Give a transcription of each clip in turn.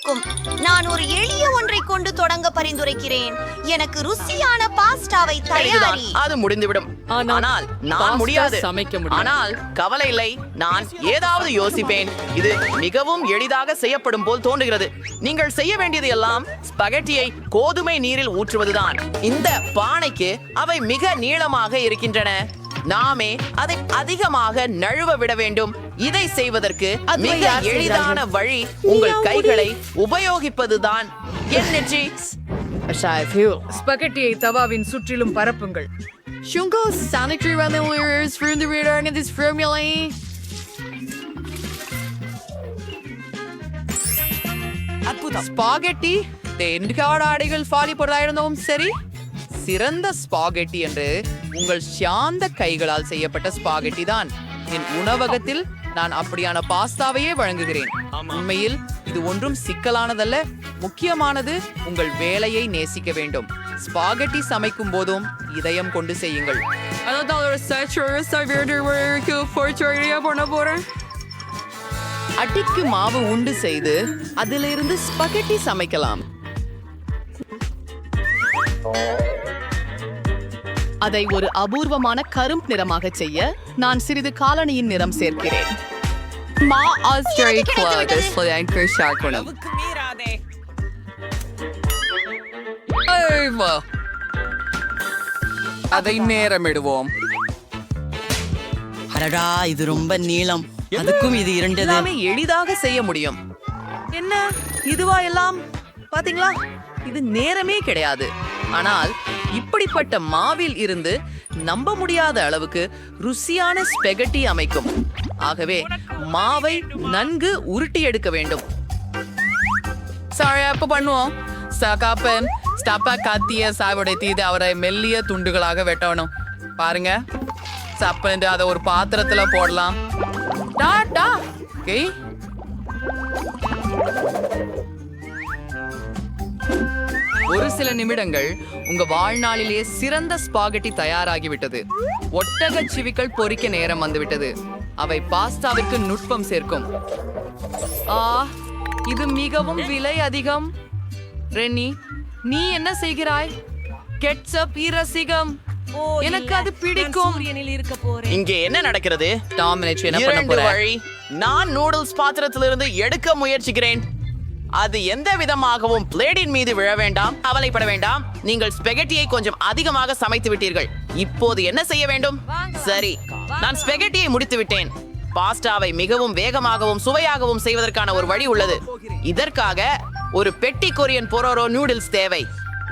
இருக்கும். நான் ஒரு எளிய ஒன்றை கொண்டு தொடங்க பரிந்துரைக்கிறேன். எனக்கு ருசியான பாஸ்டாவை தயாரி. அது முடிந்துவிடும். ஆனால் நான் முடியாது. ஆனால் கவலை இல்லை, நான் ஏதாவது யோசிப்பேன். இது மிகவும் எளிதாக செய்யப்படும் போல் தோன்றுகிறது. நீங்கள் செய்ய வேண்டியது எல்லாம் ஸ்பகெட்டியை கோதுமை நீரில் ஊற்றுவதுதான். இந்த பானைக்கு அவை மிக நீளமாக இருக்கின்றன. நாமே அதை அதிகமாக நழுவ விட வேண்டும். இதை செய்வதற்கு மிக எளிதான வழி உங்கள் கைகளை உபயோகிப்பதுதான். ஸ்பகெட்டியை தவாவின் சுற்றிலும் பரப்புங்கள். Shungo sanitary removers from the return of this formula. Spaghetti தென்காடு ஆடைகள் ஃபாலி பொருளாயிருந்தோம். சரி, சிறந்த ஸ்பாகெட்டி என்று உங்கள் சாந்த கைகளால் செய்யப்பட்ட ஸ்பாகெட்டி தான். என் உணவகத்தில் நான் அப்படியான பாஸ்தாவையே வழங்குகிறேன். உண்மையில் இது ஒன்றும் சிக்கலானதல்ல. முக்கியமானது உங்கள் வேலையை நேசிக்க வேண்டும். ஸ்பாகெட்டி சமைக்கும் போதும் இதயம் கொண்டு செய்யுங்கள். அட்டிக்கு மாவு உண்டு செய்து அதிலிருந்து ஸ்பகெட்டி சமைக்கலாம். அதை ஒரு அபூர்வமான கரும் நிறமாக செய்ய நான் சிறிது காலனியின் நிறம் சேர்க்கிறேன். அதை நேரமிடுவோம். அடடா, இது ரொம்ப நீளம். அதுக்கும் இது இரண்டு எல்லாமே எளிதாக செய்ய முடியும். என்ன இதுவா எல்லாம்? பாத்தீங்களா, இது நேரமே கிடையாது. ஆனால் இப்படிப்பட்ட மாவில் இருந்து நம்ப முடியாத அளவுக்கு ருசியான ஸ்பெகட்டி அமைக்கும். ஆகவே மாவை நன்கு உருட்டி எடுக்க வேண்டும். அப்ப பண்ணுவோம். கத்திய சாவுடைய தீது அவரை மெல்லிய துண்டுகளாக வெட்டணும். பாருங்க, சப்பந்து அதை ஒரு பாத்திரத்துல போடலாம். ஒரு சில நிமிடங்கள் உங்க வாழ்நாளிலே சிறந்த ஸ்பாகெட்டி தயாராகிவிட்டது. ஒட்டக சிவிகள் பொரிக்க நேரம் வந்துவிட்டது. அவை பாஸ்தாவிற்கு நுட்பம் சேர்க்கும். இது மிகவும் விலை அதிகம். ரெனி, நீ என்ன செய்கிறாய்? கெட்சப் இரசிகம். எனக்கு அது பிடிக்கும். இங்கே என்ன நடக்கிறது? டாமினேட் என்ன பண்ண போறே? நான் நூடுல்ஸ் பாத்திரத்திலிருந்து எடுக்க முயற்சிக்கிறேன். அது எந்த விதமாகவும் பிளேடின் மீது விழ வேண்டாம். கவலைப்பட வேண்டாம். நீங்கள் ஸ்பெகட்டியை கொஞ்சம் அதிகமாக சமைத்து விட்டீர்கள். இப்போது என்ன செய்ய வேண்டும்? சரி, நான் ஸ்பெகட்டியை முடித்து விட்டேன். பாஸ்டாவை மிகவும் வேகமாகவும் சுவையாகவும் செய்வதற்கான ஒரு வழி உள்ளது. இதற்காக ஒரு பெட்டி கொரியன் பொரோரோ நூடுல்ஸ் தேவை.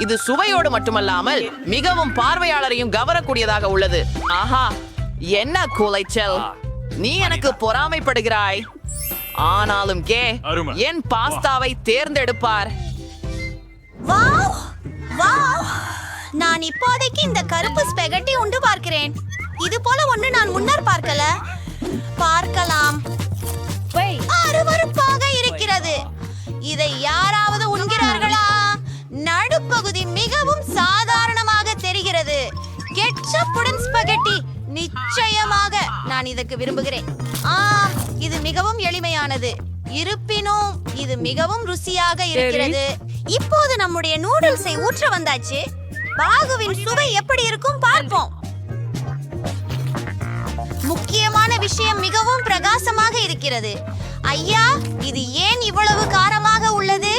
இது சுவையோடு மட்டுமல்லாமல் மிகவும் பார்வையாளரையும் கவரக்கூடியதாக உள்ளது. ஆஹா, என்ன குலைச்சல்! நீ எனக்கு பொறாமைப்படுகிறாய். ஆனாலும் என் பாஸ்தாவை தேர்ந்தெடுப்பார். நான் இப்போதைக்கு இந்த கருப்பு ஸ்பெகட்டி உண்டு பார்க்கிறேன். இது போல ஒன்று நான் முன்னர் பார்க்கலாம். அருவருப்பாக இருக்கிறது. இதை யாராவது உண்கிறார்களா? நடுப்பகுதி மிகவும் சாதாரணமாக தெரிகிறது. கெட்சப்புடன் ஸ்பெகட்டி நிச்சயமாக நான் இதற்கு விரும்புகிறேன். இது மிகவும் எளிமையானது. இருப்பினும் இது மிகவும் ருசியாக இருக்கிறது. இப்போது நம்முடைய நூடுல்ஸை ஊற்ற வந்தாச்சு. பாகுவின் சுவை எப்படி இருக்கும் பார்ப்போம். முக்கியமான விஷயம் மிகவும் பிரகாசமாக இருக்கிறது. ஐயா, இது ஏன் இவ்வளவு காரமாக உள்ளது?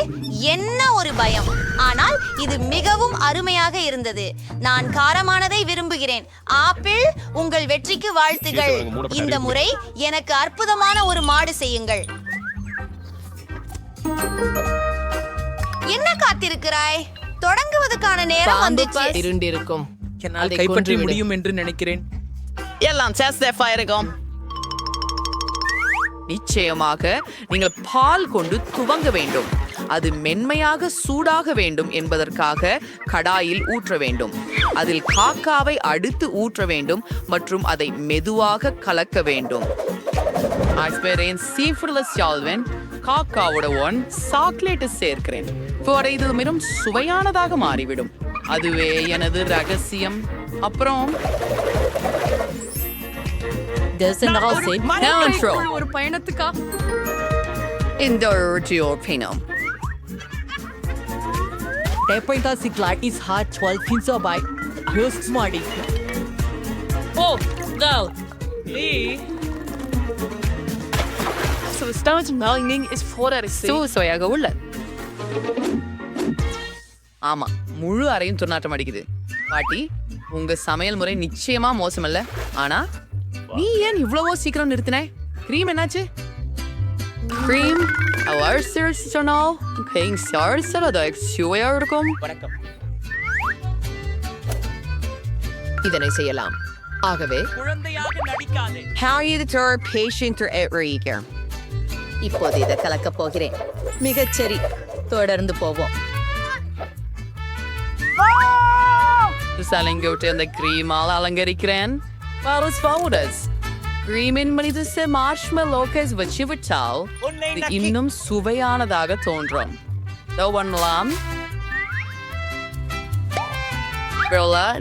என்ன ஒரு பயம்! ஆனால் இது மிகவும் அருமையாக இருந்தது. நான் காரமானதை விரும்புகிறேன். ஆப்பிள், உங்கள் வெற்றிக்கு வாழ்த்துகள். இந்த முறை எனக்கு அற்புதமான ஒரு மாடு செய்யுங்கள். என்ன காத்திருக்கிறாய்? தொடங்குவதற்கான நேரம் வந்துச்சு. இருண்டிருக்கும். என்னால் கைப்பற்ற முடியும் என்று நினைக்கிறேன். எல்லாம் இருக்கும். நிச்சயமாக நீங்கள் பால் கொண்டு துவங்க வேண்டும். அது மென்மையாக சூடாக வேண்டும் என்பதற்காக கடாயில் ஊற்ற வேண்டும். அதில் காக்காவை அடுத்து ஊற்ற வேண்டும் மற்றும் அதை மெதுவாக கலக்க வேண்டும். காக்காவோட சாக்லேட் சேர்க்கிறேன். இது மிகவும் சுவையானதாக மாறிவிடும். அதுவே எனது ரகசியம். அப்புறம் ஒரு பயணத்துக்கா இந்த 10 cyclite is hard 12 pins by Here's Smarty. Oh, girl. So the stomach melting is 4 சுவையாக உள்ள. ஆமா, முழு அறையும் துர்நாற்றம் அடிக்குது. பாட்டி, உங்க சமையல் முறை நிச்சயமா மோசமல்ல. ஆனா நீ ஏன் இவ்வளவோ சீக்கிரம் நிறுத்தின? கிரீம் என்னாச்சு? கிரீம் சொன்னால் சுவையா இருக்கும். இதனை செய்யலாம். ஆகவே இப்போது இதை கலக்கப் போகிறேன். மிகச்சரி, தொடர்ந்து போவோம். சலங்கோட்டு அந்த கிரீமால் அலங்கரிக்கிறேன். கிரீமின் மனித மார்ஷ்மெலோக்கஸ் வச்சு விட்டால் இது இன்னும் சுவையானதாக தோன்றும். பண்ணலாம்.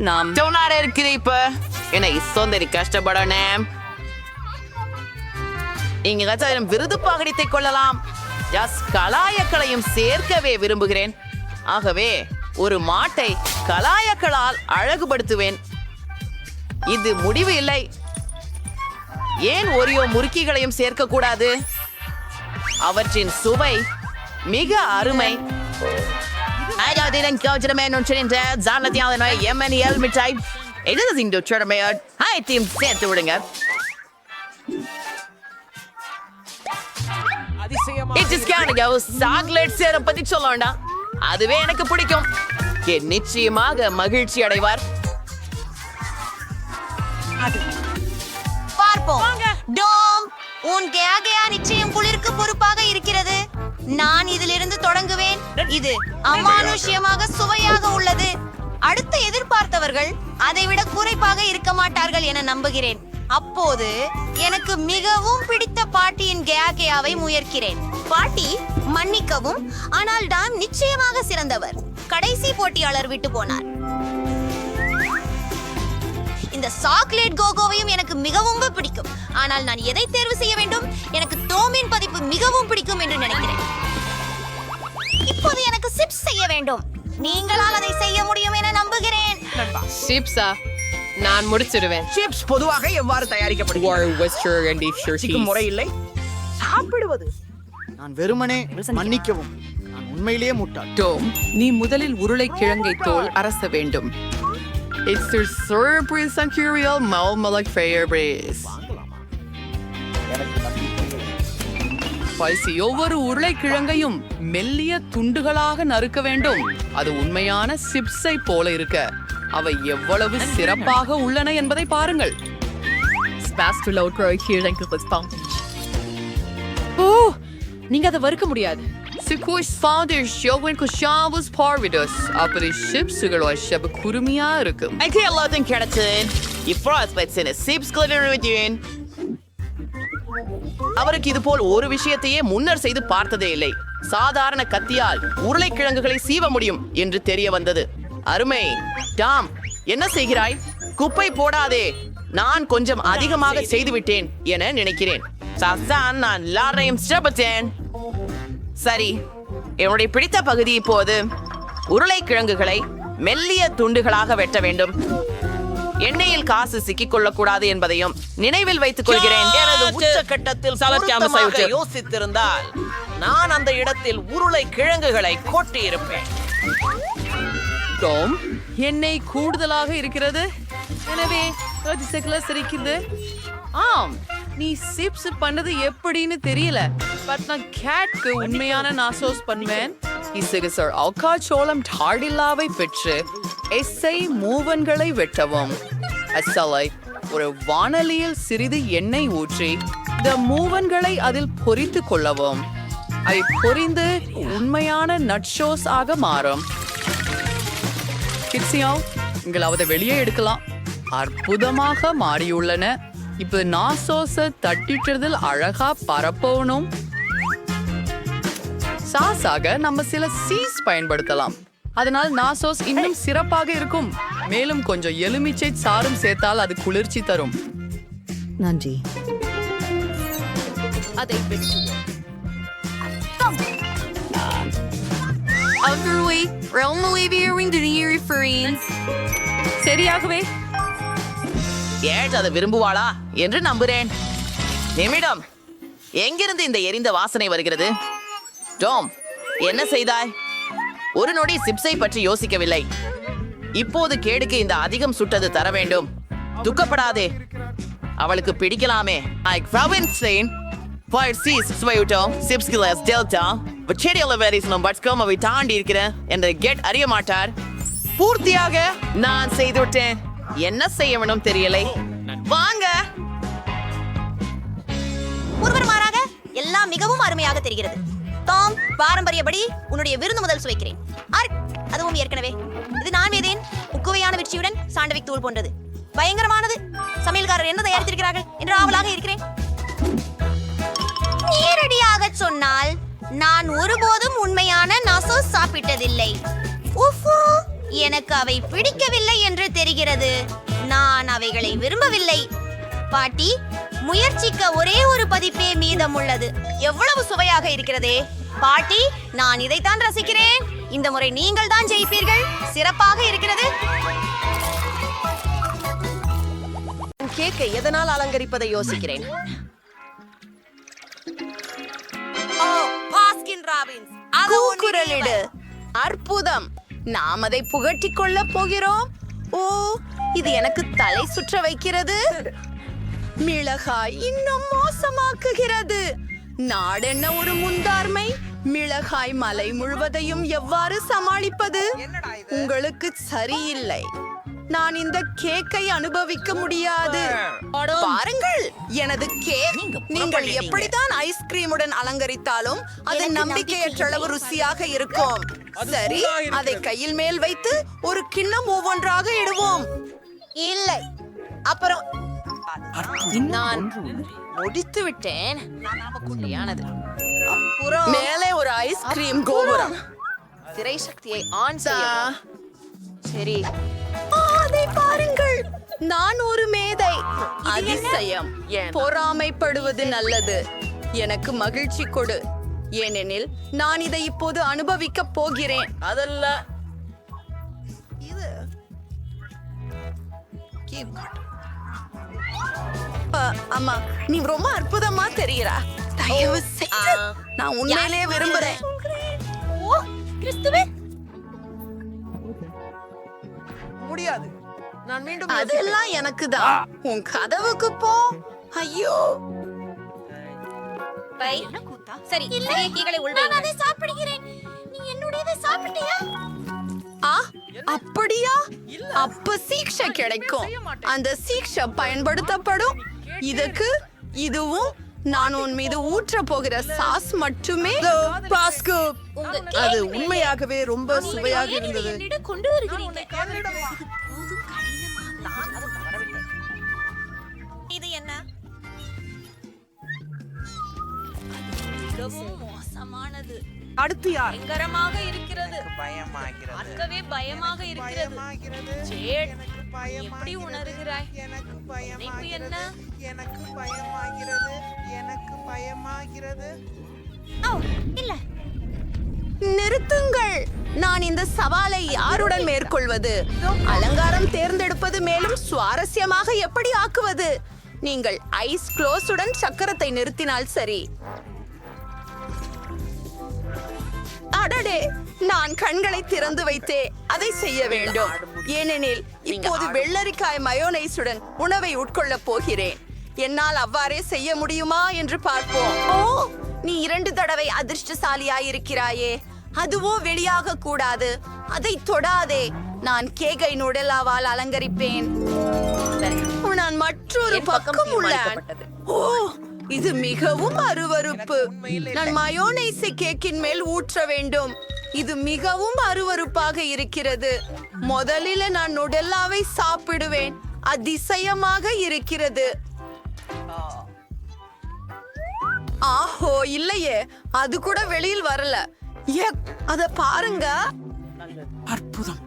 நாம் இருக்கிறேன் இப்ப என்னை சொந்தரி கஷ்டப்படணும். இங்க விருது பகடித்துக் கொள்ளலாம். கலாயக்களையும் சேர்க்கவே விரும்புகிறேன். ஆகவே ஒரு மாட்டை கலாயக்களால் அழகுபடுத்துவேன். இது முடிவு இல்லை. ஏன் ஒரியோ முறுக்கிகளையும் சேர்க்க கூடாது? அவற்றின் சுவை மிக அருமை. சேர்த்து விடுங்க. பத்தி சொல்ல வேண்டாம், அதுவே எனக்கு பிடிக்கும். நிச்சயமாக மகிழ்ச்சி அடைவார். பார்ப்போம். டோம், உன் கேகயா நிச்சயம் குளிருக்கு பொறுப்பாக இருக்கிறது. நான் இதிலிருந்து தொடங்குவேன். இது அமானுஷ்யமாக சுவையாக உள்ளது. அடுத்து எதிர்பார்த்தவர்கள் அதைவிட குறைப்பாக இருக்க மாட்டார்கள் என நம்புகிறேன். அப்போது எனக்கு மிகவும் பிடித்த பாட்டியின் கேகயாவை முயற்கிறேன். பாட்டி, மன்னிக்கவும், ஆனால் டாம் நிச்சயமாக சிறந்தவர். கடைசி போட்டியாளர் விட்டு போனார். இந்த சாக்லேட் கோகோவையும் எனக்கு மிகவும் பிடிக்கும். ஆனால் நான் எதை தேர்வு செய்ய வேண்டும்? எனக்கு டோமின் பதிப்பு மிகவும் பிடிக்கும் என்று நினைக்கிறேன். இப்போது எனக்கு சிப்ஸ் செய்ய வேண்டும். நீங்களால் அதை செய்ய முடியும் என நம்புகிறேன். சிப்ஸா? நான் முடிச்சிடுவேன். சிப்ஸ் பொதுவாக எவ்வாறு தயாரிக்கப்படுகிறது? முறை இல்லை. சாப்பிடுவது. நான் வெறுமனே மன்னிக்கவும், நான் உண்மையிலேயே முட்டாள். டோம், நீ முதலில் உருளைக்கிழங்கை தோல் அரச வேண்டும். It's the surprise and curial Malmalak Fair Breeze. Faizi ஒவ்வொரு உருளைக்கிழங்கையும் மெல்லிய துண்டுகளாக நறுக்க வேண்டும். அது உண்மையான சிப்ஸை போல இருக்க அவை எவ்வளவு சிறப்பாக உள்ளன என்பதை பாருங்கள். ஓ, நீங்க அதை வறுக்க முடியாது. குருமையா இருக்கும். எல்லாத்தையும் கிடைச்சு அவருக்கு இது போல் ஒரு விஷயத்தையே முன்னர் செய்து பார்த்ததே இல்லை. சாதாரண கத்தியால் உருளைக்கிழங்குகளை சீவ முடியும் என்று தெரிய வந்தது. அருமை. டாம், என்ன செய்கிறாய்? குப்பை போடாதே. நான் கொஞ்சம் அதிகமாக செய்து விட்டேன் என நினைக்கிறேன். நான் எல்லாரையும் சிறப்பித்தேன். சரி, என்னுடைய பிடித்த பகுதி இப்போது உருளைக்கிழங்குகளை மெல்லிய துண்டுகளாக வெட்ட வேண்டும். எண்ணெயில் காசு சிக்கிக் கொள்ளக்கூடாது என்பதையும் நினைவில் வைத்துக் கொள்கிறேன். எனது உச்சகட்டத்தில் யோசித்திருந்தால் நான் அந்த இடத்தில் உருளைக்கிழங்குகளை கொட்டியிருப்பேன். டோம், எண்ணெய் கூடுதலாக இருக்கிறது. எனவே சிரிக்குது. ஆம், நீ சிப்ஸ் பண்ணது எப்படின்னு தெரியல. பட் நான் கேட்க்கு உண்மையான நாசோஸ் பண்ணுவேன். இசுகசர் அல்காச்சோளம் டாடில்லாவை பெற்று எஸ்ஐ மூவன்களை வெட்டவும். அசலை ஒரு வானலியில் சிறிது எண்ணெய் ஊற்றி இந்த மூவன்களை அதில் பொரித்து கொள்ளவும். அவை பொரிந்து உண்மையான நட்ஷோஸ் ஆக மாறும். உங்களாவது வெளியே எடுக்கலாம். அற்புதமாக மாறியுள்ளன. இப்ப நாசோஸ தட்டிட்டதில் அழகா பரப்பணும். சாஸாக நம்ம சில சீஸ் பயன்படுத்தலாம். அதனால் நாசோஸ் இன்னும் சிறப்பாக இருக்கும். மேலும் கொஞ்சம் எலுமிச்சை சாறும் சேர்த்தால் அது குளிர்ச்சி தரும். நன்றி. அதை வெட்டுவோம். சரியாகவே ஏட் அதை விரும்புவாளா என்று நம்புறேன். நிமிடம், எங்கிருந்து இந்த எரிந்த வாசனை வருகிறது? டாம், என்ன செய்தாய்? ஒரு நொடி சிப்ஸை பற்றி யோசிக்கவில்லை. இப்போது கேடுக்கு இந்த அதிகம் சுட்டது தர வேண்டும். துக்கப்படாதே, அவளுக்கு பிடிக்கலாமே. தாண்டி இருக்கிறேன் என்று கெட் அறிய மாட்டார். பூர்த்தியாக நான் செய்துவிட்டேன். என்ன செய்ய வேணும் தெரியலை. வாங்க. ஒருவர் மாறாக எல்லாம் மிகவும் அருமையாக தெரிகிறது. டாம், பாரம்பரியப்படி உன்னுடைய விருந்து முதல் சுவைக்கிறேன். அதுவும் ஏற்கனவே இது நான் மீதேன் உக்குவையான வெற்றியுடன் சாண்டவிக் தூள் போன்றது. பயங்கரமானது. சமையல்காரர் என்ன தயாரித்திருக்கிறார்கள் என்று ஆவலாக இருக்கிறேன். நேரடியாக சொன்னால் நான் ஒருபோதும் உண்மையான நாசோ சாப்பிட்டதில்லை. உஃபு, எனக்கு அவை பிடிக்கவில்லை என்று தெரிகிறது. நான் அவைகளை விரும்பவில்லை. பாட்டி, முயற்சிக்க ஒரே ஒரு பதிப்பே மீதம் உள்ளது. எவ்வளவு சுவையாக இருக்கிறதே. பாட்டி, நான் இதைத்தான் ரசிக்கிறேன். இந்த முறை நீங்கள் தான் ஜெயிப்பீர்கள். சிறப்பாக இருக்கிறது. கேக்கை எதனால் அலங்கரிப்பதை யோசிக்கிறேன். கூக்குரலிடு. அற்புதம். நாம் அதை புகட்டிக் கொள்ள போகிறோம். ஓ, இது எனக்கு தலை சுற்ற வைக்கிறது. மிளகாய் இன்னும் மோசமாக்குகிறது. நாடென்ன ஒரு முந்தார்மை. மிளகாய் மலை முழுவதையும் எவ்வாறு சமாளிப்பது? உங்களுக்கு சரியில்லை. நான் இந்த கேக்கை அனுபவிக்க முடியாது. பாருங்கள், எனது கேக். நீங்கள் எப்படித்தான் ஐஸ்கிரீமுடன் அலங்கரித்தாலும் அது நம்பிக்கையற்ற அளவு ருசியாக இருக்கும். சரி, அதை கையில் மேல் வைத்து ஒரு கிண்ணம் ஒவ்வொன்றாக இடுவோம். இல்லை, அப்புறம் நான் முடித்து விட்டேன். அப்புறம் மேலே ஒரு ஐஸ்கிரீம் கோபுரம். திரை சக்தியை ஆன் செய்ய. சரி, அதை பாருங்கள். நான் ஒரு மேதை. அதிசயம். பொறாமைப்படுவது நல்லது. எனக்கு மகிழ்ச்சி கொடு, ஏனெனில் நான் இதை இப்போது அனுபவிக்க போகிறேன். அதல்ல, அம்மா, நீ ரொம்ப அற்புதமா தெரிகிறா. தயவு செய்து, நான் உண்மையிலேயே விரும்புறேன். ஓ கிறிஸ்துவே, முடியாது. நான் மீண்டும் அதெல்லாம் எனக்கு தான். உன் கதவுக்கு போ. ஐயோ, சரி, சிறிய கீகளை உள்வையுங்கள். நான் அதை சாப்பிடுகிறேன். நீ என்னுடையதை சாப்பிட்டியா? அப்படியா? அப்ப சீக்ஷை கிடைக்கும். அந்த சீக்ஷை பயன்படுத்தப்படும். இதுக்கு இதுவும் நான் உன் மீது ஊற்ற போகிற சாஸ் மட்டுமே. பாஸ்கோ, அது உண்மையாகவே ரொம்ப சுவையாக இருந்தது. கொண்டு வருகிறீங்க. இது என்ன? மிகவும் மோசமானது. அடுத்து யார்? பயங்கரமாக இருக்கிறது. பயமாகிறது. பார்க்கவே பயமாக இருக்கிறது. ஜேட், எப்படி உணர்கிறாய்? நினைப்பு என்ன? எனக்கு பயமாகிறது. எனக்கு பயமாகிறது. ஓ, இல்ல. நிறுத்துங்கள். நான் இந்த சவாலை யாருடன் மேற்கொள்வது? அலங்காரம் தேர்ந்தெடுப்பது மேலும் சுவாரஸ்யமாக எப்படி ஆக்குவது? நீங்கள் ஐஸ் க்ளோஸுடன் சக்கரத்தை நிறுத்தினால் சரி. அடடே, நான் கண்களை திறந்து வைத்தே அதை செய்ய வேண்டும். ஏனெனில் இப்போது வெள்ளரிக்காய் மயோனைஸுடன் உணவை உட்கொள்ளப் போகிறேன். என்னால் அவ்வாறே செய்ய முடியுமா என்று பார்ப்போம். ஓ, நீ 2 தடவை அதிர்ஷ்டசாலியாயிருக்கிறாயே. அதுவோ வெளியாக கூடாது. அதை தொடாதே. நான் கேக்கை நுடலாவால் அலங்கரிப்பேன். நான் மற்றொரு பக்கம் உள்ளேன். ஓ, இது மிகவும் அருவருப்பு. நான் மயோனைஸை கேக்கின் மேல் ஊற்ற வேண்டும். இது மிகவும் அருவருப்பாக இருக்கிறது. முதலில் நான் நுடெல்லாவை சாப்பிடுவேன். அதிசயமாக இருக்கிறது. ஆஹோ, இல்லையே, அது கூட வெளியில் வரல. அத பாருங்க. அற்புதம்.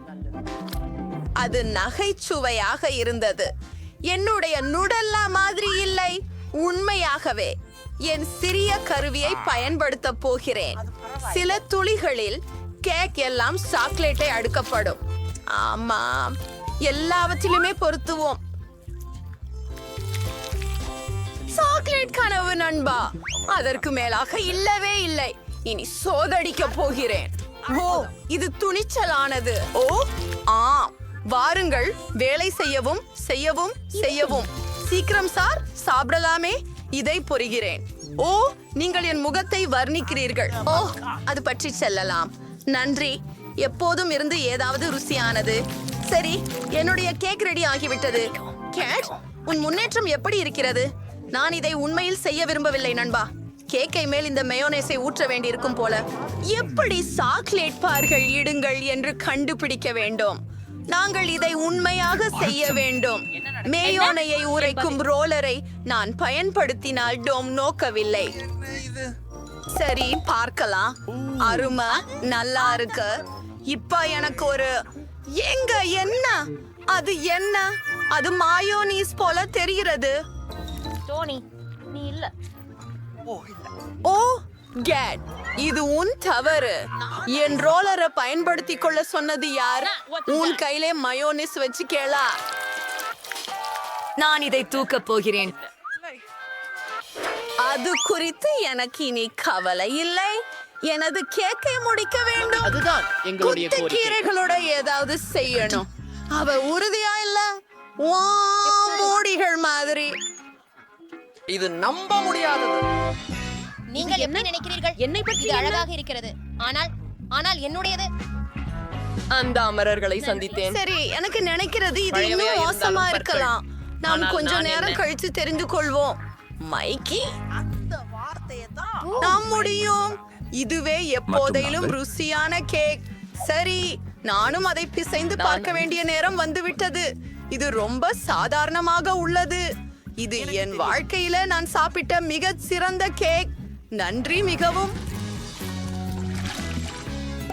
அது நகைச்சுவையாக இருந்தது. என்னுடைய நுடல்லா மாதிரி இல்லை. உண்மையாகவே என் சிறிய கருவியை பயன்படுத்த போகிறேன். சில துளிகளில் கேக் எல்லாம் சாக்லேட்டை அடுக்கப்படும். ஆமாம், எல்லாவற்றிலுமே பொருத்துவோம். சாக்லேட் கனவு நண்பா, அதற்கு மேலாக இல்லவே இல்லை. இனி சோதடிக்க போகிறேன். ஓ, இது துணிச்சலானது. ஓ ஆம், வாருங்கள், வேலை செய்யவும் செய்யவும் செய்யவும். சீக்கிரம் சார், சாப்பிடலாமே. இதை பொறுகிறேன். ஓ, நீங்கள் என் முகத்தை வர்ணிக்கிறீர்கள். ஓ, அது பற்றி செல்லலாம். நன்றி. எப்போதும் இருந்து ஏதாவது ருசியானது. சரி, என்னுடைய கேக் ரெடி ஆகிவிட்டது. கேட், உன் முன்னேற்றம் எப்படி இருக்கிறது? நான் இதை உண்மையில் செய்ய விரும்பவில்லை நண்பா. கேக்கை மேல் இந்த மயோனேஸை ஊற்ற வேண்டியிருக்கும் போல. எப்படி சாக்லேட் பார்கள் இடுங்கள் என்று கண்டுபிடிக்க வேண்டும். நாங்கள் இதை உண்மையாக செய்ய வேண்டும். மேயோனையை உரைக்கும் ரோலரை நான் பயன்படுத்தினால் டோம் நோக்கவில்லை. சரி, பார்க்கலாம். அருமை, நல்லா இருக்கு. இப்ப எனக்கு ஒரு எங்க என்ன அது என்ன அது மாயோனீஸ் போல தெரிகிறது. டோனி, நீ இல்ல. ஓ கேட், இது உன் தவறு. என் ரோலரை பயன்படுத்தி கொள்ள சொன்னது யார்? உன் கையிலே மயோனிஸ் வச்சு கேளா. நான் இதை தூக்கப் போகிறேன். அது குறித்து எனக்கு இனி கவலை இல்லை. எனது கேக்கை முடிக்க வேண்டும். அதுதான் எங்களுடைய கோரிக்கை. கீரைகளோட ஏதாவது செய்யணும். அவ உறுதியா இல்ல. வா, மூடிகள் மாதிரி. இது நம்ப முடியாதது. நீங்கள் எப்படி நினைக்கிறீர்கள்? என்னை பற்றி இது அழகாக இருக்கிறது. ஆனால் என்னுடையது. அந்த அமரர்களை சந்தித்தேன். சரி, எனக்கு நினைக்கிறது இது இன்னும் மோசமா இருக்கலாம். நாம் கொஞ்ச நேரம் கழிச்சு தெரிந்து கொள்வோம். மைக்கி, நாம் முடியும். இதுவே எப்போதையிலும் ருசியான கேக். சரி, நானும் அதை பிசைந்து பார்க்க வேண்டிய நேரம் வந்துவிட்டது. இது ரொம்ப சாதாரணமாக உள்ளது. இது என் வாழ்க்கையில நான் சாப்பிட்ட மிக சிறந்த கேக். நன்றி மிகவும்.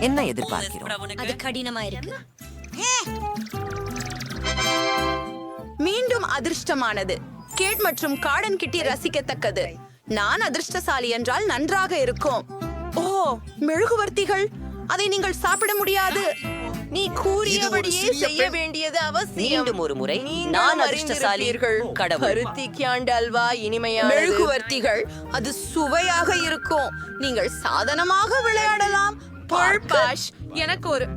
என்ன எதிர்பார்க்கிறோம்? அது கடினமா இருக்கு. மீண்டும் அதிர்ஷ்டமானது. கேட் மற்றும் கார்டன் கிட்டி ரசிக்கத்தக்கது. நான் அதிர்ஷ்டசாலி என்றால் நன்றாக இருக்கும். ஓ, மெழுகுவர்த்திகள், அதை நீங்கள் சாப்பிட முடியாது. நீ கூறியபடியே செய்ய வேண்டியது அவசியம். மீண்டும் ஒரு முறை நான் அதிர்ஷ்டசாலி. கடவுள். பருத்தி கியாண்ட் அல்வா இனிமையான மெழுகுவர்த்திகள், அது சுவையாக இருக்கும். நீங்கள் சாதனமாக விளையாடலாம். பர்பாஷ், எனக்கு ஒரு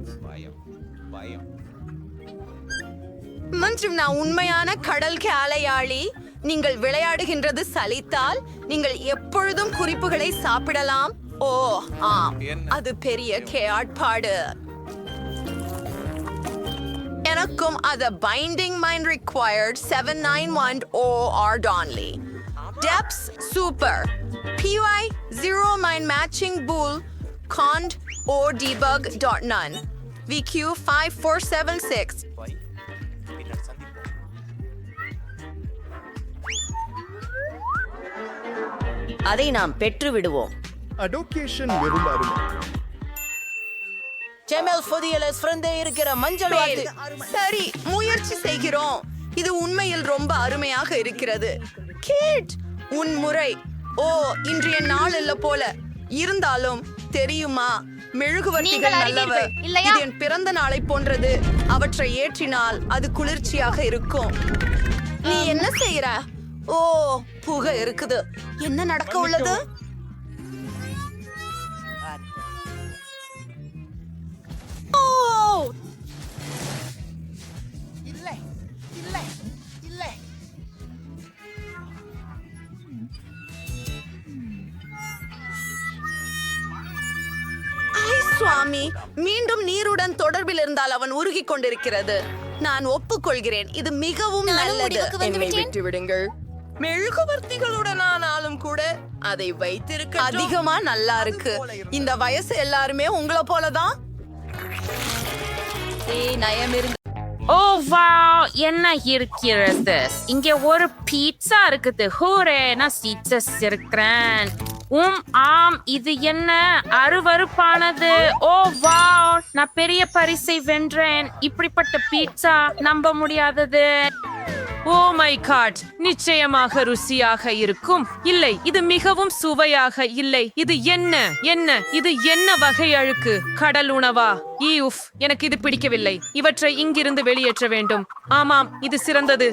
மற்றும் நான் உண்மையான கடல் காளையாளி. நீங்கள் விளையாடுகின்றது சலித்தால் நீங்கள் எப்பொழுதும் குறிப்புகளை சாப்பிடலாம். ஓ ஆம், அது பெரிய கேட்பாடு. எனக்கும் அது binding mind required 791 OR Donley. Depths super. PY 0 mind matching bull cond or debug dot none. VQ 5476. அதை நாம் பெற்று விடுவோம். அடோகேஷன் வெறும் அருமை. செமெல் ஃபோதியலஸ் ஃப்ரெண்டே இருக்கிற மஞ்சள் வாத்து. சரி, முயற்சி செய்கிறோம். இது உண்மையில் ரொம்ப அருமையாக இருக்கிறது. கேட், உன் முறை. ஓ, இன்றைய நாள் இல்ல போல இருந்தாலும் தெரியுமா, மெழுகுவர்த்திகள் நல்லவ. இது என் பிறந்த நாளை போன்றது. அவற்றை ஏற்றினால் அது குளிர்ச்சியாக இருக்கும். நீ என்ன செய்யற? ஓ, புகை இருக்குது. என்ன நடக்க உள்ளது? ஓ, சுவாமி, மீண்டும் நீருடன் தொடர்பில் இருந்தால் அவன் உருகிக் கொண்டிருக்கிறது. நான் ஒப்புக்கொள்கிறேன், இது மிகவும் நல்லது. என்னை விட்டு விடுங்கள். மெழுகுவர்த்திகளுடன் ஆனாலும் கூட அதை வைத்திருக்க அதிகமா நல்லா இருக்கு. இந்த வயசு எல்லாருமே உங்களை போலதான். நயம் இருந்து. ஓ வாவ், என்ன இருக்கிறது? இங்கே ஒரு பீட்சா இருக்குது. ஹூரே, நான் சீச்சஸ் இருக்கிறேன். ஆம், இது என்ன அருவருப்பானது. ஓ வாவ், நான் பெரிய பரிசை வென்றேன். இப்படிப்பட்ட பீட்சா நம்ப முடியாதது. ஓ மை காட், நிச்சயமாக ருசியாக இருக்கும். இல்லை, இது மிகவும் சுவையாக இல்லை. இது என்ன என்ன இது என்ன வகை அழுக்கு? கடல் உணவா? உஃப், எனக்கு இது பிடிக்கவில்லை. இவற்றை இங்கிருந்து வெளியேற்ற வேண்டும். ஆமாம், இது சிறந்தது.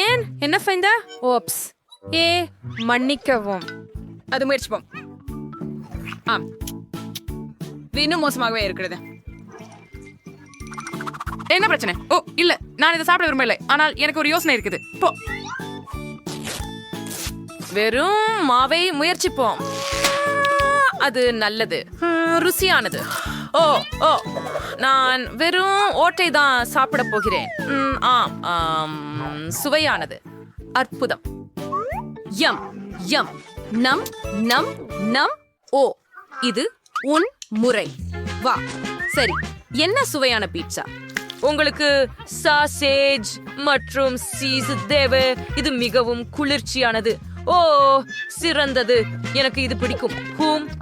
ஏன் என்ன ஃபைந்தா? ஓப்ஸ், மன்னிக்கவும். அது முயற்சிப்போம். ஆம், இது இன்னும் மோசமாகவே இருக்கிறது. என்ன பிரச்சனை? ஓ இல்ல, நான் இதை சாப்பிட விரும்பல. ஆனால் எனக்கு ஒரு யோசனை இருக்குது. போ. வெறும் மாவை முயற்சிப்போம். அது நல்லது, ருசியானது. ஓ ஓ நான் வெறும் ஓட்டை தான் சாப்பிட போகிறேன். சுவையானது, அற்புதம். யம் யம், நம் நம் நம். ஓ, இது உன் முறை. வா, சரி. என்ன சுவையான பீட்சா? உங்களுக்கு சாசேஜ் மற்றும் சீஸ் தேவை. இது மிகவும் குளிர்ச்சியானது. ஓ, சிறந்தது. எனக்கு இது பிடிக்கும்.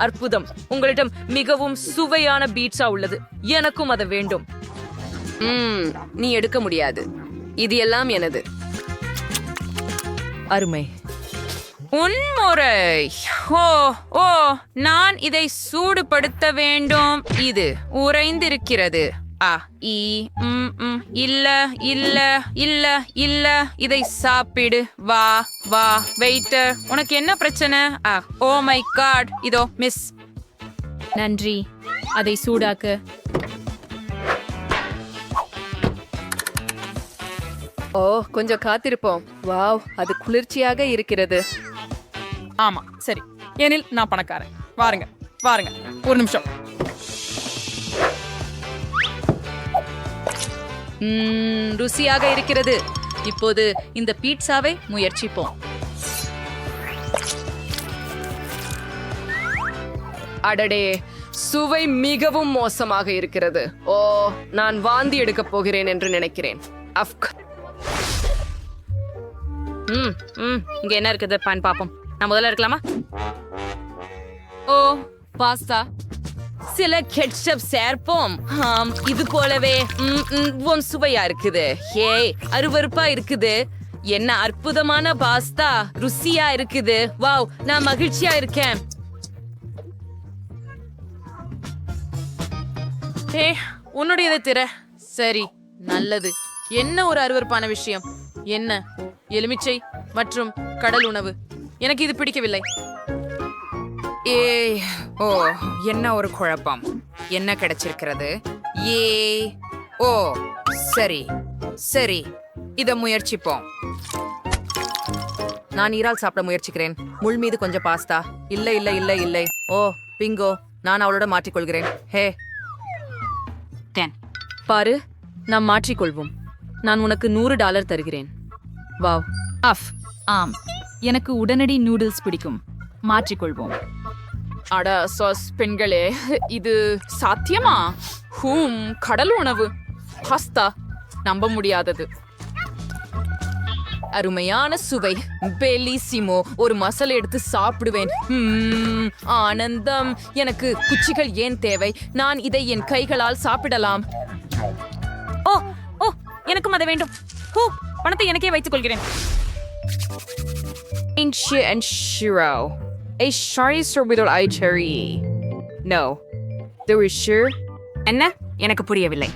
அற்புதம். உங்களிடம் மிகவும் சுவையான பீட்சா உள்ளது. எனக்கும் அது வேண்டும். நீ எடுக்க முடியாது. இது எல்லாம் எனது. அருமை. உன்முறை. ஓ ஓ நான் இதை சூடுபடுத்த வேண்டும். இது உறைந்திருக்கிறது. இல்ல இல்ல இல்ல இல்ல, இதை சாப்பிடு. வா வா வெயிட்டர், உனக்கு என்ன பிரச்சனை? ஓ மை காட், இதோ மிஸ். நன்றி, அதை சூடாக்க. ஓ, கொஞ்சம் காத்திருப்போம். வாவ், அது குளிர்ச்சியாக இருக்கிறது. ஆமா, சரி. ஏனில் நான் பணக்காரன். வாருங்க வாருங்க, ஒரு நிமிஷம். ருசியாக இருக்கிறது. இப்போது இந்த பீட்சாவை முயற்சிப்போம். அடடே, சுவை மிகவும் மோசமாக இருக்கிறது. ஓ, நான் வாந்தி எடுக்கப் போகிறேன் என்று நினைக்கிறேன். இங்க என்ன இருக்குது? பான் பாப்போம். நான் முதல்ல இருக்கலாமா? ஓ, பாஸ்தா. சில கெட்சப் சேர்ப்போம். இது போலவே சுவையா இருக்குது. அருவருப்பா இருக்குது. என்ன அற்புதமான பாஸ்தா. ருசியா இருக்குது. வாவ், நான் மகிழ்ச்சியா இருக்கேன். உன்னுடையதை திற. சரி, நல்லது. என்ன ஒரு அருவருப்பான விஷயம். என்ன எலுமிச்சை மற்றும் கடல் உணவு. எனக்கு இது பிடிக்கவில்லை. ஓ, என்ன ஒரு குழப்பம். என்ன கிடைச்சிருக்கிறது? ஓ, சரி சரி, இத முயற்சிப்போம். நான் ஈரால் சாப்பிட முயற்சிக்கிறேன். முள் மீது கொஞ்சம் பாஸ்தா. இல்ல இல்ல இல்ல இல்லை. ஓ பிங்கோ, நான் அவளோட மாற்றிக்கொள்கிறேன். ஹே பாரு, நாம் மாற்றிக்கொள்வோம். நான் உனக்கு $100 தருகிறேன். வாவ். ஆம், எனக்கு உடனடி நூடுல்ஸ் பிடிக்கும். மாற்றிக்கொள்வோம். அட சாஸ் பெண்களே, இது சாத்தியமா? கடல் உணவு பாஸ்தா, நம்ப முடியாதது. அருமையான சுவை. பெலிசிமோ. ஒரு மசாலா எடுத்து சாப்பிடுவேன். ஆனந்தம். எனக்கு குச்சிகள் ஏன் தேவை? நான் இதை என் கைகளால் சாப்பிடலாம். ஓ ஓ எனக்கும் அதை வேண்டும். பணத்தை எனக்கே வைத்துக் கொள்கிறேன். என்ன? எனக்கு புரியவில்லை.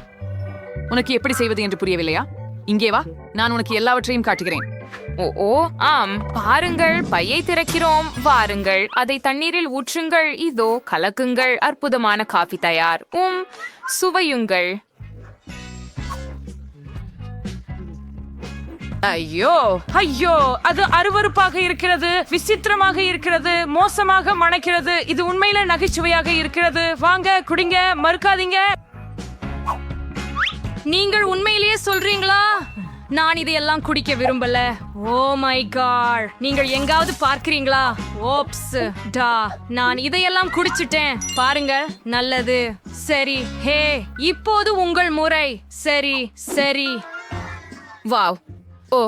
உனக்கு எப்படி செய்வது என்று புரியவில்லையா? இங்கே வா, நான் உனக்கு எல்லாவற்றையும் காட்டுகிறேன். ஓ ஆம், பாருங்கள், பையை திறக்கிறோம். வாருங்கள், அதை தண்ணீரில் ஊற்றுங்கள். இதோ கலக்குங்கள். அற்புதமான காஃபி தயார். சுவையுங்கள். ஐயோ ஐயோ, அது அருவருப்பாக இருக்கிறது. விசித்திரமாக இருக்கிறது. மோசமாக மணக்கிறது. இது உண்மையில நகைச்சுவையாக இருக்கிறது. வாங்க, குடிங்க, மறுக்காதீங்க. நீங்கள் உண்மையிலேயே சொல்றீங்களா? நான் இதையெல்லாம் குடிக்க விரும்பல. ஓ மை காட், நீங்கள் எங்காவது பார்க்கிறீங்களா? ஓப்ஸ் டா, நான் இதையெல்லாம் குடிச்சிட்டேன். பாருங்க, நல்லது. சரி, ஹே, இப்போது உங்கள் முறை. சரி சரி. வாவ். ஓ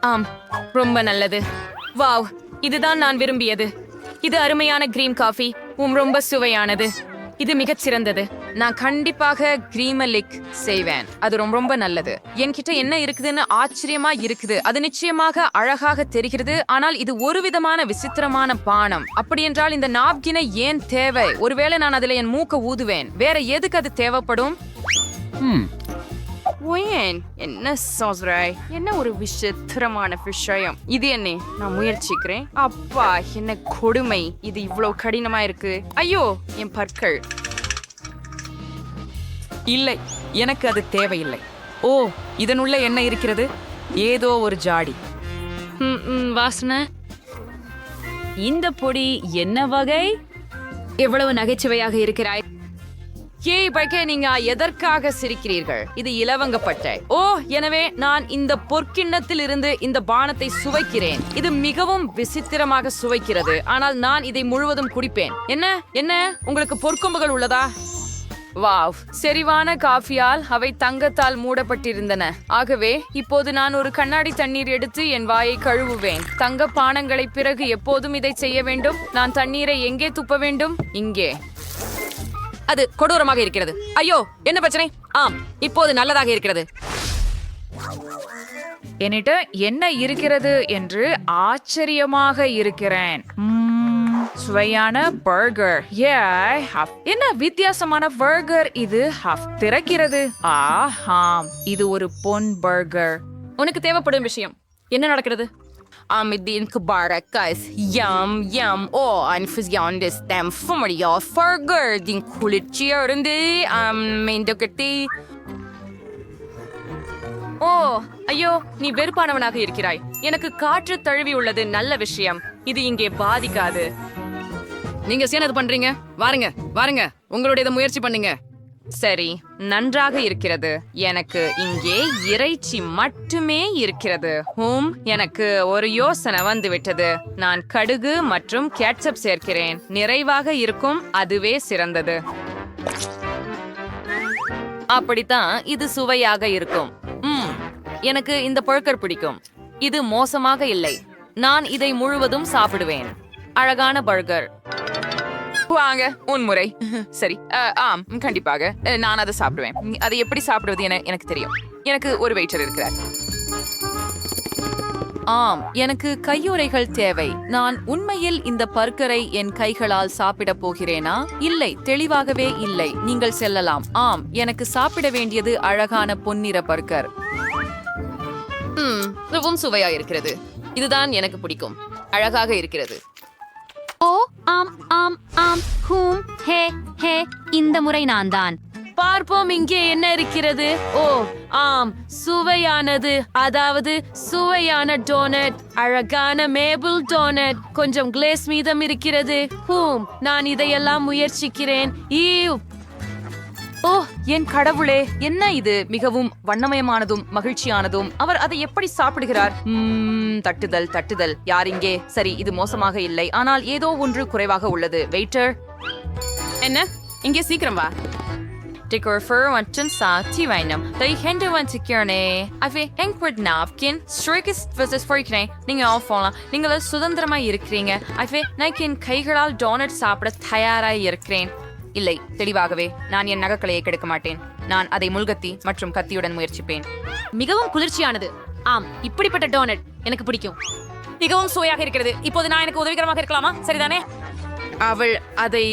ஆம், ரொம்ப நல்லது. வாவ், இதுதான் நான் விரும்பியது. இது அருமையான கிரீன் காஃபி. ரொம்ப சுவையானது. இது மிகச் சிறந்தது. நான் கண்டிப்பாக கிரீமலிக் செய்வேன். அது ரொம்ப ரொம்ப நல்லது. என்கிட்ட என்ன இருக்குதுன்னு ஆச்சரியமா இருக்குது. அது நிச்சயமாக அழகாக தெரிகிறது. ஆனால் இது ஒரு விதமான விசித்திரமான பானம். அப்படி என்றால் இந்த நாப்கினை ஏன் தேவை? ஒருவேளை நான் அதுல என் மூக்க ஊதுவேன். வேற எதுக்கு அது தேவைப்படும்? ஏன் என்ன சொல்றாய்? என்ன ஒரு விசித்திரமான விஷயம் இது. என்ன நான் முயற்சிக்கிறேன். அப்பா என்ன கொடுமை. இது இவ்வளவு கடினமா இருக்கு. ஐயோ என் பற்கள். இல்லை, எனக்கு அது தேவையில்லை. ஓ, இதனுள்ள என்ன இருக்கிறது? ஏதோ ஒரு ஜாடி. வாசனை. இந்த பொடி என்ன வகை? எவ்வளவு நகைச்சுவையாக இருக்கிறாய். ஏய் பைக்கே, நீங்க எதற்காக சிரிக்கிறீர்கள்? இது இலவங்கப்பட்டை. ஓ, எனவே நான் இந்த பொற்கிண்ணத்தில் இருந்து இந்த பானத்தை சுவைக்கிறேன். இது மிகவும் விசித்திரமாக சுவைக்கிறது. ஆனால் நான் இதை முழுவதும் குடிப்பேன். என்ன என்ன உங்களுக்கு பொற்கொம்புகள் உள்ளதா? வாவ், செறிவான காஃபியால் அவை தங்கத்தால் மூடப்பட்டிருந்தன. ஆகவே இப்போது நான் ஒரு கண்ணாடி தண்ணீர் எடுத்து என் வாயை கழுவுவேன். தங்க பானங்களை பிறகு எப்போதும் இதை செய்ய வேண்டும். நான் தண்ணீரை எங்கே துப்ப வேண்டும்? இங்கே. அது கொடூரமாக இருக்கிறது. ஐயோ, என்ன பிரச்சனை? ஆம், இப்போது நல்லதாக இருக்கிறது. என்னிட்ட என்ன இருக்கிறது என்று ஆச்சரியமாக இருக்கிறேன். சுவையான பர்கர். என்ன வித்தியாசமான பர்கர் இது. திறக்கிறது. ஆஹாம், இது ஒரு பொன் பர்கர். உனக்கு தேவைப்படும் விஷயம் என்ன நடக்கிறது? Amidin kubarakas. Yum, yum. Oh, ein fysisches dem Fummeria Burger. Den kulichierende Mendokati. ஓ, ஐயோ, நீ வெறுப்பானவனாக இருக்கிறாய். எனக்கு காற்று தழுவி உள்ளது. நல்ல விஷயம். இது இங்கே பாதிக்காது. நீங்க சேனது பண்றீங்க. வாருங்க வாருங்க, உங்களுடைய முயற்சி பண்ணுங்க. சரி, நன்றாக இருக்கிறது. எனக்கு இங்கே இறைச்சி மட்டுமே இருக்கிறது. எனக்கு ஒரு யோசனை வந்துவிட்டது. நான் கடுகு மற்றும் கேட்சப் சேர்க்கிறேன். நிறைவாக இருக்கும். அதுவே சிறந்தது. அப்படித்தான் இது சுவையாக இருக்கும். எனக்கு இந்த பர்கர் பிடிக்கும். இது மோசமாக இல்லை. நான் இதை முழுவதும் சாப்பிடுவேன். அழகான பர்கர். வாங்க, உன்முறை. சரி, ஆம், கண்டிப்பாக நான் அதை சாப்பிடுவேன். அதை எப்படி சாப்பிடுவது என எனக்கு தெரியும். எனக்கு ஒரு வெயிட்டர் இருக்கிறார். ஆம், எனக்கு கையுறைகள் தேவை. நான் உண்மையில் இந்த பர்கரை என் கைகளால் சாப்பிட போகிறேனா? இல்லை, தெளிவாகவே இல்லை. நீங்கள் செல்லலாம். ஆம், எனக்கு சாப்பிட வேண்டியது அழகான பொன்னிற பர்கர். மிகவும் சுவையா இருக்கிறது. இதுதான் எனக்கு பிடிக்கும். அழகாக இருக்கிறது. ஓ, ஆம் ஆம் ஆம். ஹூம், ஹே ஹே, இந்த முறை நான் தான். பார்ப்போம் இங்கே என்ன இருக்கிறது. ஓ, ஆம், சுவையானது. அதாவது சுவையான டோனட். அழகான மேபிள் டோனட். கொஞ்சம் கிளேஸ் மீதம் இருக்கிறது. நான் இதையெல்லாம் முயற்சிக்கிறேன். ஓ, என் கடவுளே, என்ன இது? மிகவும் வண்ணமயமானதும் மகிழ்ச்சியானதும். அவர் அதை எப்படி சாப்பிடுகிறார்? தட்டுதல் தட்டுதல். யார் இங்கே? சரி, இது மோசமாக இல்லை. ஆனால் ஏதோ ஒன்று குறைவாக உள்ளது. வெயிட்டர், என்ன? இங்கே சீக்கிரம் வா. நீங்க சுதந்திரமா இருக்கிறீங்க. என் கைகளால் டோனட் சாப்பிட தயாராக இருக்கிறேன். இல்லை, தெளிவாகவே நான் என் நகைக்கலையை கெடுக்க மாட்டேன். நான் அதை முள்கத்தி மற்றும் கத்தியுடன் முயற்சிப்பேன். மிகவும் குளிர்ச்சியானது. ஆம், இப்படிப்பட்ட டோனட் எனக்கு பிடிக்கும். மிகவும் சுவையாக இருக்கிறது. இப்போது நான் எனக்கு உதவிகரமாக இருக்கலாமா? சரிதானே? அவள் அதை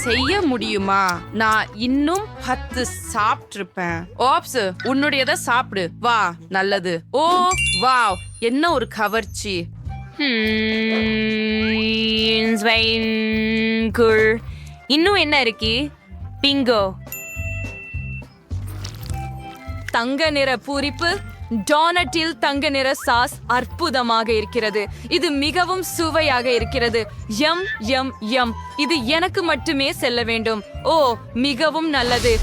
செய்ய முடியுமா? நான் இன்னும் 10 சாப்பிட்டிருப்பேன். ஓப்ஸ், உன்னுடையதை சாப்பிடு. வா, நல்லது. ஓ வாவ், என்ன ஒரு கவர்ச்சி. இன்னும் என்ன இருக்கு? பிங்கோ. தங்க நிற பூரிப்பு. டோனட்டில் தங்க நிற சாஸ் அற்புதமாக இருக்கிறது. இது மிகவும் சுவையாக இருக்கிறது. யம் யம் யம். இது எனக்கு மட்டுமே செல்ல வேண்டும். ஓ, மிகவும் நல்லது.